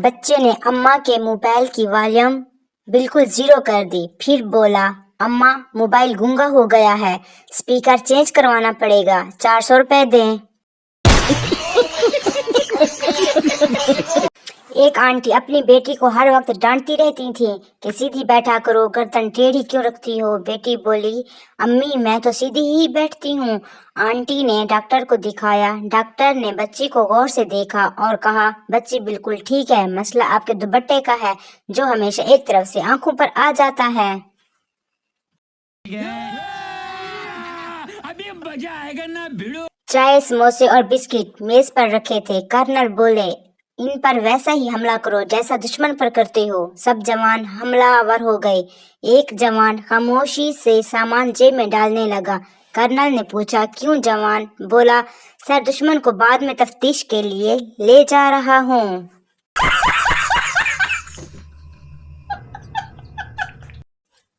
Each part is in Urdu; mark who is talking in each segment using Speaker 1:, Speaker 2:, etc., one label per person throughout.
Speaker 1: بچے نے اماں کے موبائل کی والیوم بالکل زیرو کر دی، پھر بولا اماں موبائل گونگا ہو گیا ہے، اسپیکر چینج کروانا پڑے گا، 400 روپے دیں۔ ایک آنٹی اپنی بیٹی کو ہر وقت ڈانٹتی رہتی تھی کہ سیدھی بیٹھا کرو، گردن ٹیڑھی کیوں رکھتی ہو؟ بیٹی بولی امی میں تو سیدھی ہی بیٹھتی ہوں۔ آنٹی نے ڈاکٹر کو دکھایا، ڈاکٹر نے بچی کو غور سے دیکھا اور کہا بچی بالکل ٹھیک ہے، مسئلہ آپ کے دوپٹے کا ہے جو ہمیشہ ایک طرف سے آنکھوں پر آ جاتا ہے۔ چائے، سموسے اور بسکٹ میز پر رکھے تھے۔ کرنل بولے ان پر ویسا ہی حملہ کرو جیسا دشمن پر کرتے ہو۔ سب جوان حملہ آور ہو گئے۔ ایک جوان خاموشی سے سامان جیب میں ڈالنے لگا۔ کرنل نے پوچھا کیوں جوان؟ بولا سر دشمن کو بعد میں تفتیش کے لیے لے جا رہا ہوں۔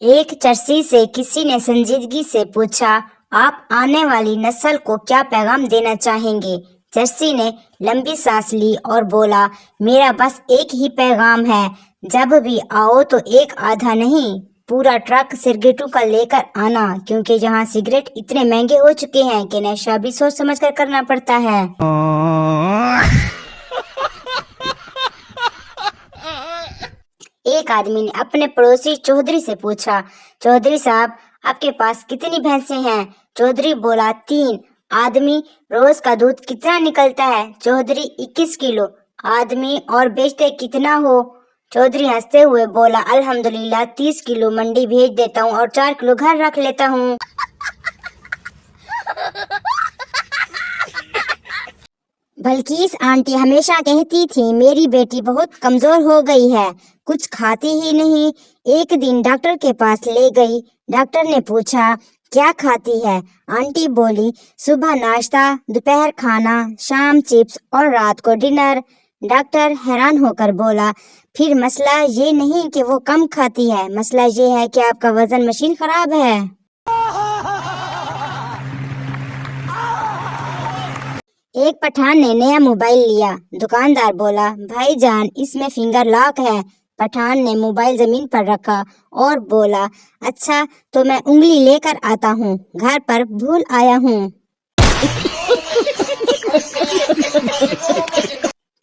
Speaker 1: ایک چرسی سے کسی نے سنجیدگی سے پوچھا آپ آنے والی نسل کو کیا پیغام دینا چاہیں گے؟ چرسی نے لمبی سانس لی اور بولا میرا بس ایک ہی پیغام ہے، جب بھی آؤ تو ایک آدھا نہیں پورا ٹرک سگریٹوں کا لے کر آنا، کیونکہ یہاں سگریٹ اتنے مہنگے ہو چکے ہیں کہ نشہ بھی سوچ سمجھ کر کرنا پڑتا ہے۔ ایک آدمی نے اپنے پڑوسی چودھری سے پوچھا چودھری صاحب آپ کے پاس کتنی بھینسیں ہیں؟ چودھری بولا 3۔ آدمی روز کا دودھ کتنا نکلتا ہے؟ چودھری 21 کلو۔ آدمی اور بیچتے کتنا ہو؟ چودھری ہنستے ہوئے بولا الحمدللہ 30 کلو منڈی بھیج دیتا ہوں اور 4 کلو گھر رکھ لیتا ہوں۔ بلقیس آنٹی ہمیشہ کہتی تھی میری بیٹی بہت کمزور ہو گئی ہے، کچھ کھاتی ہی نہیں۔ ایک دن ڈاکٹر کے پاس لے گئی۔ ڈاکٹر نے پوچھا کیا کھاتی ہے؟ آنٹی بولی صبح ناشتہ، دوپہر کھانا، شام چپس اور رات کو ڈنر۔ ڈاکٹر حیران ہو کر بولا پھر مسئلہ یہ نہیں کہ وہ کم کھاتی ہے، مسئلہ یہ ہے کہ آپ کا وزن مشین خراب ہے۔ ایک پٹھان نے نیا موبائل لیا۔ دکاندار بولا بھائی جان اس میں فنگر لاک ہے۔ پٹھان نے موبائل زمین پر رکھا اور بولا اچھا تو میں انگلی لے کر آتا ہوں، گھر پر بھول آیا ہوں۔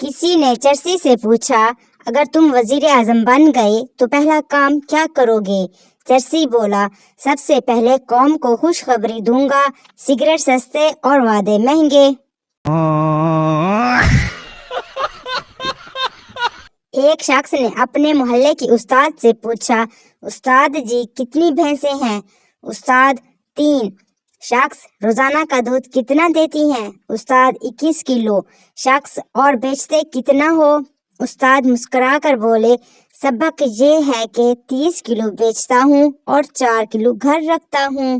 Speaker 1: کسی نے چرسی سے پوچھا اگر تم وزیر اعظم بن گئے تو پہلا کام کیا کرو گے؟ چرسی بولا سب سے پہلے قوم کو خوشخبری دوں گا، سگریٹ سستے اور وعدے مہنگے۔ ایک شخص نے اپنے محلے کی استاد سے پوچھا استاد جی کتنی بھینسیں ہیں؟ استاد 3۔ شخص روزانہ کا دودھ کتنا دیتی ہیں؟ استاد 21 کلو۔ شخص اور بیچتے کتنا ہو؟ استاد مسکرا کر بولے سبق یہ ہے کہ 30 کلو بیچتا ہوں اور 4 کلو گھر رکھتا ہوں۔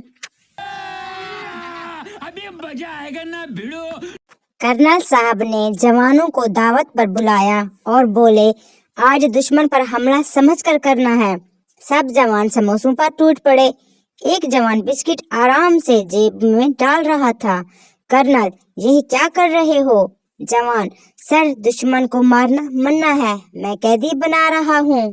Speaker 1: ابھی مزہ آئے گا نا بھیڑو۔ کرنل صاحب نے جوانوں کو دعوت پر بلایا اور بولے آج دشمن پر حملہ سمجھ کر کرنا ہے۔ سب جوان سموسوں پر ٹوٹ پڑے۔ ایک جوان بسکٹ آرام سے جیب میں ڈال رہا تھا۔ کرنل یہ کیا کر رہے ہو؟ جوان سر دشمن کو مارنا منع ہے، میں قیدی بنا رہا ہوں۔